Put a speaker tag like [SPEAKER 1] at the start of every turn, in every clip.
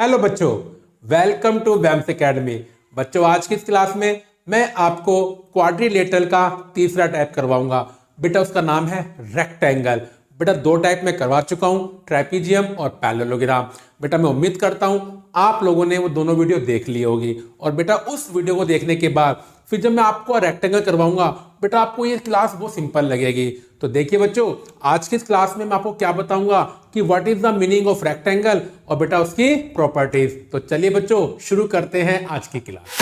[SPEAKER 1] Hello बच्चों, welcome to वैम्स academy. बच्चों, आज की इस क्लास में मैं आपको क्वाड्रिलेटरल का तीसरा टाइप करवाऊंगा। बेटा उसका नाम है रेक्टेंगल। बेटा दो टाइप में करवा चुका हूं, ट्रेपीजियम और पैरेललोग्राम। बेटा मैं उम्मीद करता हूं आप लोगों ने वो दोनों वीडियो देख ली होगी। और बेटा उस वीडियो को देखने के बाद फिर जब मैं आपको रेक्टेंगल करवाऊंगा, बेटा आपको ये क्लास बहुत सिंपल लगेगी। तो देखिए बच्चों, आज की इस क्लास में मैं आपको क्या बताऊंगा कि what is the meaning of rectangle और बेटा उसकी प्रॉपर्टीज। तो चलिए बच्चों शुरू करते हैं आज की क्लास।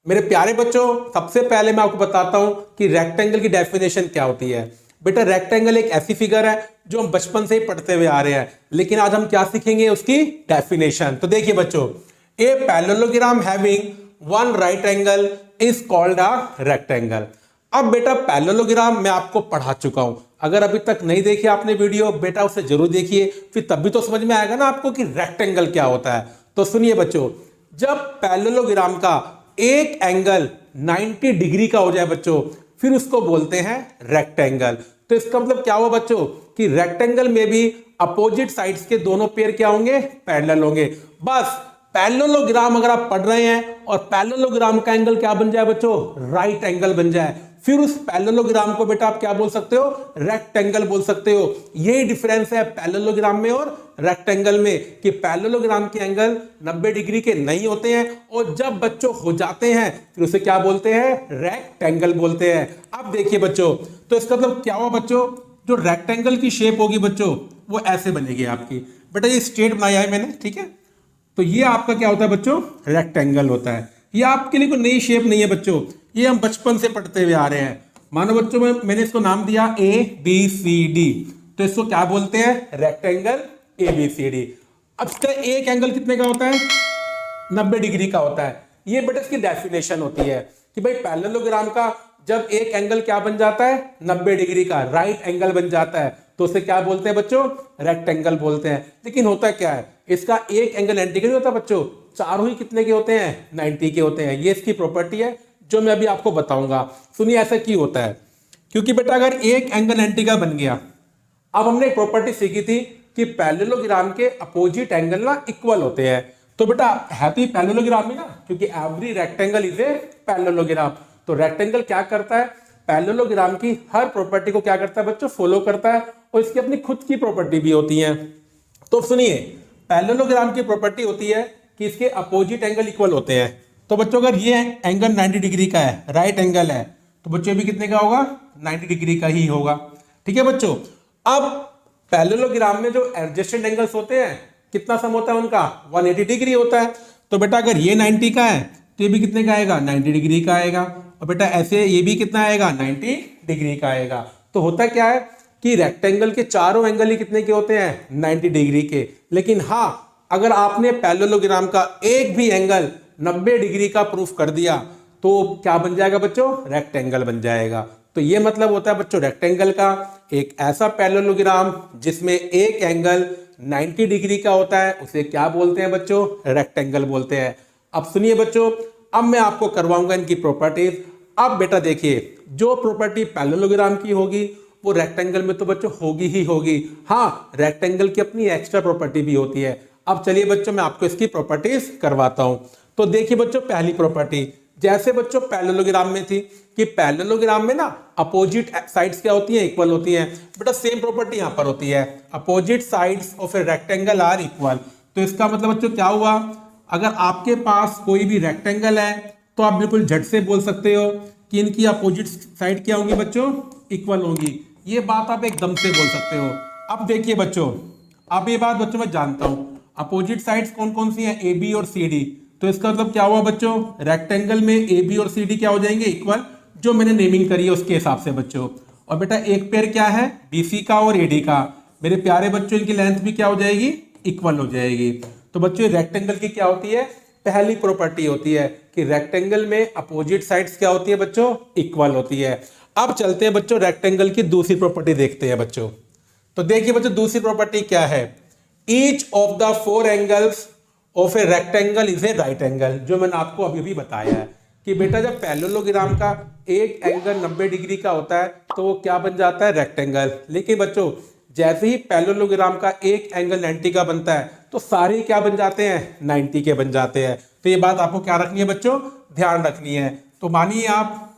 [SPEAKER 1] मेरे प्यारे बच्चों, सबसे पहले मैं आपको बताता हूं कि रेक्टेंगल की डेफिनेशन क्या होती है। बेटा रेक्टेंगल एक ऐसी फिगर है जो हम बचपन से ही पढ़ते हुए आ रहे हैं, लेकिन आज हम क्या सीखेंगे उसकी डेफिनेशन। तो देखिए बच्चों, a parallelogram having one right angle is called a rectangle. अब बेटा पैरेललोग्राम मैं आपको पढ़ा चुका हूं, अगर अभी तक नहीं देखी आपने वीडियो, बेटा उसे जरूर देखिए, फिर तब भी तो समझ में आएगा ना आपको कि रेक्टेंगल क्या होता है। तो सुनिए बच्चों, जब पैरेललोग्राम का एक एंगल 90 डिग्री का हो जाए बच्चों, फिर उसको बोलते हैं रेक्टेंगल। तो इसका मतलब क्या हुआ बच्चों कि रेक्टेंगल में भी अपोजिट साइड्स के दोनों पेयर क्या होंगे, पैरेलल होंगे। बस पैरेललोग्राम अगर आप पढ़ रहे हैं और पैरेललोग्राम का एंगल क्या बन जाए बच्चों, राइट एंगल बन जाए, फिर उस पैरेललोग्राम को बेटा आप क्या बोल सकते हो, रेक्टेंगल बोल सकते हो। यही डिफरेंस है पैरेललोग्राम में और रेक्टेंगल में कि पैरेललोग्राम के एंगल 90 डिग्री के नहीं होते हैं और जब बच्चों हो जाते हैं फिर उसे क्या बोलते हैं, रेक्टेंगल बोलते हैं। अब देखिए बच्चों, तो इसका मतलब क्या हुआ बच्चों, जो रेक्टेंगल की शेप होगी बच्चों वो ऐसे बनेगी आपकी। बेटा ये स्ट्रेट बनाया है मैंने, ठीक है। तो ये आपका क्या होता है बच्चों, रेक्टेंगल होता है। ये आपके लिए कोई नई शेप नहीं है बच्चों, ये हम बचपन से पढ़ते हुए आ रहे हैं। मानो बच्चों मैंने इसको नाम दिया ABCD, तो इसको क्या बोलते हैं, रेक्टेंगल ABCD। अब इसका एक एंगल कितने का होता है, 90 डिग्री का होता है। ये बेटा इसकी डेफिनेशन होती है कि भाई पैरेललोग्राम का जब एक एंगल क्या बन जाता है, 90 डिग्री का राइट एंगल बन जाता है, तो उसे क्या बोलते हैं बच्चों, रेक्टेंगल बोलते हैं। लेकिन होता क्या है, इसका एक एंगल 90 डिग्री होता है बच्चों, चारों ही कितने के होते हैं, 90 के होते हैं। ये इसकी प्रॉपर्टी है जो मैं अभी आपको बताऊंगा। सुनिए ऐसा क्यों होता है, क्योंकि बेटा अगर एक एंगल 90 का बन गया, अब हमने एक प्रॉपर्टी सीखी थी कि पैरेललोग्राम के अपोजिट एंगल ना इक्वल होते हैं। तो बेटा है तो पैरेललोग्राम ही ना, क्योंकि every rectangle is a parallelogram. तो रेक्टेंगल क्या करता है, पैरेललोग्राम की हर प्रॉपर्टी को क्या करता है बच्चों, फॉलो करता है, और इसकी अपनी खुद की प्रॉपर्टी भी होती है। तो सुनिए, पैरेललोग्राम की प्रॉपर्टी होती है कि इसके अपोजिट एंगल इक्वल होते हैं। तो बच्चों अगर ये एंगल 90 डिग्री का है, राइट एंगल है, तो बच्चों भी कितने का होगा, 90 डिग्री का ही होगा। ठीक है बच्चों। अब पैरेललोग्राम में जो एडजेसेंट एंगल्स होते हैं, कितना सम होता है उनका, 180 डिग्री होता है। तो बेटा अगर ये 90 का है तो ये भी कितने का आएगा, 90 डिग्री का आएगा। और बेटा ऐसे ये भी कितना आएगा, 90 डिग्री का आएगा। तो होता क्या है कि रेक्टेंगल के चारों एंगल ही कितने के होते हैं, 90 डिग्री के। लेकिन हाँ, अगर आपने पैरेललोग्राम का एक भी एंगल 90 डिग्री का प्रूफ कर दिया तो क्या बन जाएगा बच्चों, रेक्टेंगल बन जाएगा। तो ये मतलब होता है बच्चों रेक्टेंगल का, एक ऐसा पैरेललोग्राम जिसमें एक एंगल 90 डिग्री का होता है उसे क्या बोलते हैं बच्चों, रेक्टेंगल बोलते हैं। अब सुनिए बच्चों, अब मैं आपको करवाऊंगा इनकी प्रॉपर्टीज। अब बेटा देखिए, जो प्रॉपर्टी पैरेललोग्राम की होगी वो रेक्टेंगल में तो बच्चों होगी ही होगी। हाँ, रेक्टेंगल की अपनी एक्स्ट्रा प्रॉपर्टी भी होती है। अब चलिए बच्चों मैं आपको इसकी प्रॉपर्टीज करवाता हूं। तो देखिए बच्चों, पहली प्रॉपर्टी जैसे बच्चों पैरेललोग्राम में थी कि पैरेललोग्राम में ना अपोजिट साइड्स क्या होती हैं, इक्वल होती हैं। बेटा सेम प्रॉपर्टी यहां पर होती है, opposite sides of a rectangle are equal. तो इसका मतलब बच्चों क्या हुआ, अगर आपके पास कोई भी रेक्टेंगल है तो आप बिल्कुल झट से बोल सकते हो कि इनकी अपोजिट साइड क्या होंगी बच्चों, इक्वल होंगी। ये बात आप एकदम से बोल सकते हो। अब देखिए बच्चों, अब ये बात बच्चों मैं जानता हूं, अपोजिट साइड्स कौन कौन सी हैं, AB और CD। तो इसका मतलब क्या हुआ बच्चों, रेक्टेंगल में AB और CD क्या हो जाएंगे, इक्वल, जो मैंने नेमिंग करी है उसके हिसाब से बच्चों। और बेटा एक पेयर क्या है, BC का और AD का। मेरे प्यारे बच्चों इनकी लेंथ भी क्या हो जाएगी, इक्वल हो जाएगी। तो बच्चों रेक्टेंगल की क्या होती है, पहली प्रॉपर्टी होती है कि रेक्टेंगल में अपोजिट साइड्स क्या होती है बच्चों, इक्वल होती है। अब चलते हैं बच्चों रेक्टेंगल की दूसरी प्रॉपर्टी देखते हैं बच्चों। तो देखिए बच्चों दूसरी प्रॉपर्टी क्या है, each of the 4 angles of a rectangle is a right angle, जो मैंने आपको अभी भी बताया है। कि बेटा जब पैरेललोग्राम का एक एंगल 90 डिग्री का होता है तो वो क्या बन जाता है, रेक्टेंगल। लेकिन बच्चों जैसे ही पैरेललोग्राम का एक एंगल 90 का बनता है तो सारे क्या बन जाते हैं, 90 के बन जाते हैं। तो ये बात आपको क्या रखनी है बच्चों, ध्यान रखनी है। तो मानिए आप,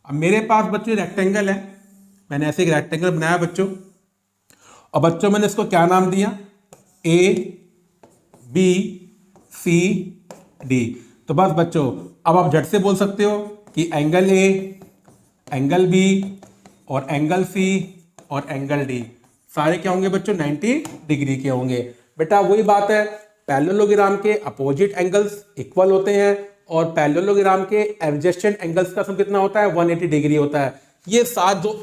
[SPEAKER 1] अब मेरे पास बच्चों रेक्टेंगल है, मैंने ऐसे एक रेक्टेंगल बनाया बच्चों, और बच्चों मैंने इसको क्या नाम दिया, ABCD। तो बस बच्चों अब आप झट से बोल सकते हो कि एंगल A, एंगल B और एंगल C और एंगल D सारे क्या होंगे बच्चों, 90 डिग्री के होंगे। बेटा वही बात है, पैरेललोग्राम के अपोजिट एंगल्स इक्वल होते हैं और पैरेललोग्राम के एडजेसेंट एंगल्स का सम कितना होता है, 180 डिग्री होता है। ये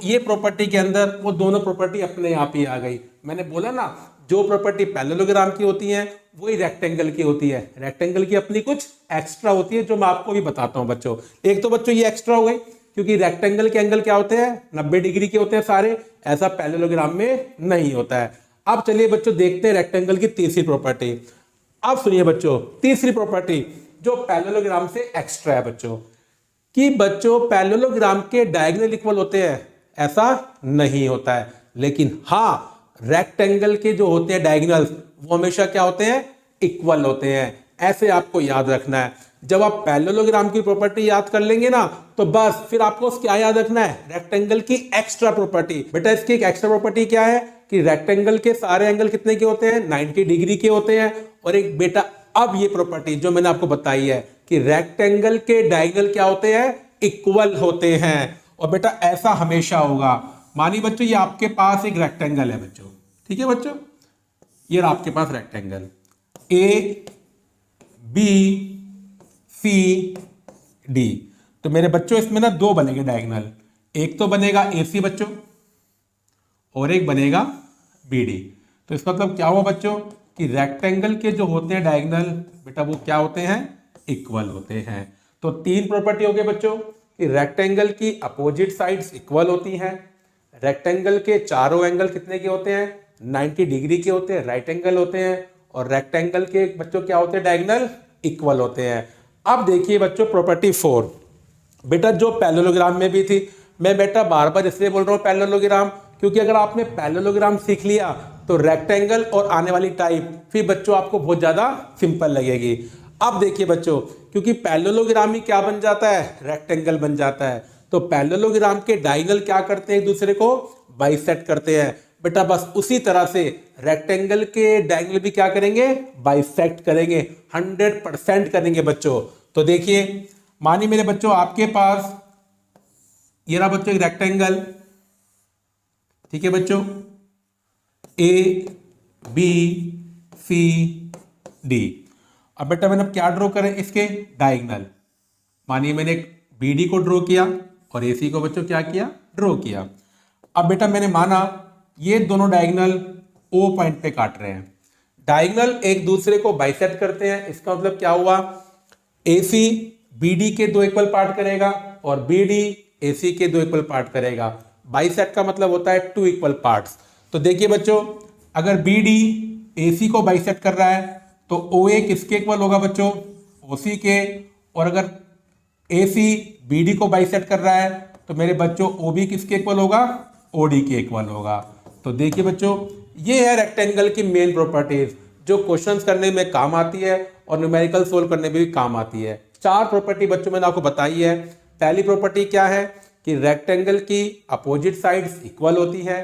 [SPEAKER 1] ये प्रॉपर्टी के अंदर वो दोनों प्रॉपर्टी अपने आप ही आ गई। मैंने बोला ना, जो प्रॉपर्टी पैरेललोग्राम की होती है वही रेक्टेंगल की होती है। रेक्टेंगल की अपनी कुछ एक्स्ट्रा होती है जो मैं आपको भी बताता हूं बच्चों। एक तो बच्चों ये एक्स्ट्रा हो गई क्योंकि रेक्टेंगल के एंगल क्या होते हैं, 90 डिग्री के होते हैं सारे, ऐसा पैरेललोग्राम में नहीं होता है। अब चलिए बच्चों देखते हैं रेक्टेंगल की तीसरी प्रॉपर्टी। अब सुनिए बच्चों, तीसरी प्रॉपर्टी जो पैरेललोग्राम से एक्स्ट्रा है बच्चों, कि बच्चों पैरेललोग्राम के डायगोनल इक्वल होते हैं, ऐसा नहीं होता है। लेकिन हाँ, रेक्टेंगल के जो होते हैं डायगोनल्स वो हमेशा क्या होते हैं, इक्वल होते हैं। ऐसे आपको याद रखना है। जब आप पैरेललोग्राम की प्रॉपर्टी याद कर लेंगे ना तो बस फिर आपको क्या याद रखना है, रेक्टेंगल की एक्स्ट्रा प्रॉपर्टी। बेटा इसकी एक एक्स्ट्रा प्रॉपर्टी क्या है कि रेक्टेंगल के सारे एंगल कितने के होते हैं, 90 डिग्री के होते हैं। और एक बेटा अब ये प्रॉपर्टी जो मैंने आपको बताई है कि रेक्टेंगल के डायगोनल क्या होते हैं, इक्वल होते हैं। और बेटा ऐसा हमेशा होगा। मानिए बच्चों ये आपके पास एक रेक्टेंगल है बच्चों, ठीक है बच्चों, ये आपके पास रेक्टेंगल ABCD। तो मेरे बच्चों इसमें ना दो बनेंगे डायगोनल, एक तो बनेगा AC बच्चों और एक बनेगा BD। तो इसका मतलब क्या हुआ बच्चों कि रेक्टेंगल के जो होते हैं डायगोनल बेटा वो क्या होते हैं, इक्वल होते हैं। तो तीन प्रॉपर्टी हो गई बच्चों कि रेक्टेंगल की अपोजिट साइड्स इक्वल होती हैं, रेक्टेंगल के चारों एंगल कितने के होते हैं, 90 डिग्री के होते हैं, राइट एंगल होते हैं, और रेक्टेंगल के बच्चों क्या होते हैं, डायगोनल इक्वल होते हैं। अब देखिए बच्चों प्रॉपर्टी 4, बेटा जो पैरेललोग्राम में भी थी। मैं बेटा बार बार इसलिए बोल रहा हूँ पैरेललोग्राम क्योंकि अगर आपने पैरेललोग्राम सीख लिया तो रेक्टेंगल और आने वाली टाइप फिर बच्चों आपको बहुत ज्यादा सिंपल लगेगी। अब देखिए बच्चों, क्योंकि पैरेललोग्राम ही क्या बन जाता है, रेक्टेंगल बन जाता है। तो पैरेललोग्राम के डायगोनल क्या करते हैं, एक दूसरे को बाइसेक्ट करते हैं। बेटा बस उसी तरह से रेक्टेंगल के डायगोनल भी क्या करेंगे, बाइसेक्ट करेंगे, 100% करेंगे बच्चों। तो देखिए मानिए मेरे बच्चों आपके पास ये रहा बच्चों एक रेक्टेंगल, ठीक है बच्चों, ABCD। अब बेटा मैंने अब क्या ड्रॉ करें, इसके डायगोनल। मानिए मैंने BD को ड्रॉ किया और AC को बच्चों क्या किया, ड्रॉ किया। अब बेटा मैंने माना ये दोनों डायगोनल O पॉइंट पे काट रहे हैं, डायगोनल एक दूसरे को बाइसेक्ट करते हैं। इसका मतलब क्या हुआ, AC BD के दो इक्वल पार्ट करेगा और BD AC के दो इक्वल पार्ट करेगा। बाइसेक्ट का मतलब होता है टू इक्वल पार्ट्स। तो देखिए बच्चों अगर BD AC को बाइसेक्ट कर रहा है तो OA किसके इक्वल होगा बच्चों, OC के। और अगर AC BD को बाइसेक्ट कर रहा है तो मेरे बच्चों OB किसके इक्वल होगा, OD के इक्वल होगा। तो देखिए बच्चों ये है रेक्टेंगल की मेन प्रॉपर्टीज जो क्वेश्चंस करने में काम आती है और न्यूमेरिकल सोल्व करने में भी काम आती है। चार प्रॉपर्टी बच्चों मैंने आपको बताई है। पहली प्रॉपर्टी क्या है कि रेक्टेंगल की अपोजिट साइड्स इक्वल होती है,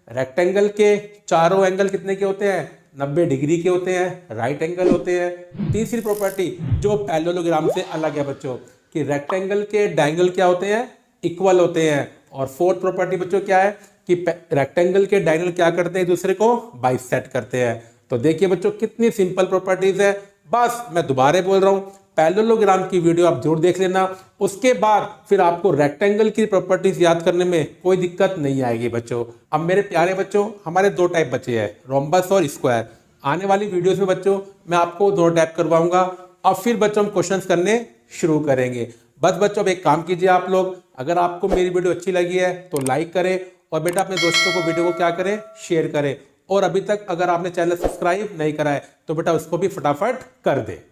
[SPEAKER 1] रेक्टेंगल के चारों एंगल कितने के होते हैं, 90 डिग्री के होते हैं, राइट एंगल होते हैं। तीसरी प्रॉपर्टी जो पैरेललोग्राम से अलग है बच्चों कि रेक्टेंगल के डायगोनल क्या होते हैं, इक्वल होते हैं। और फोर्थ प्रॉपर्टी बच्चों क्या है कि रेक्टेंगल के डायगोनल क्या करते हैं, दूसरे को बाइसेक्ट करते हैं। तो देखिए बच्चों कितनी सिंपल प्रॉपर्टीज है। बस मैं दोबारा बोल रहा हूं, पैरेललोग्राम की वीडियो आप जरूर देख लेना, उसके बाद फिर आपको रेक्टेंगल की प्रॉपर्टीज याद करने में कोई दिक्कत नहीं आएगी बच्चों। अब मेरे प्यारे बच्चों हमारे दो टाइप बचे हैं, रोम्बस और स्क्वायर। आने वाली वीडियोस में बच्चों मैं आपको दो टाइप करवाऊंगा और फिर बच्चों हम क्वेश्चंस करने शुरू करेंगे। बस बच्चों अब एक काम कीजिए आप लोग, अगर आपको मेरी वीडियो अच्छी लगी है तो लाइक करें और बेटा अपने दोस्तों को वीडियो को क्या करें, शेयर करें। और अभी तक अगर आपने चैनल सब्सक्राइब नहीं करा है तो बेटा उसको भी फटाफट कर दे।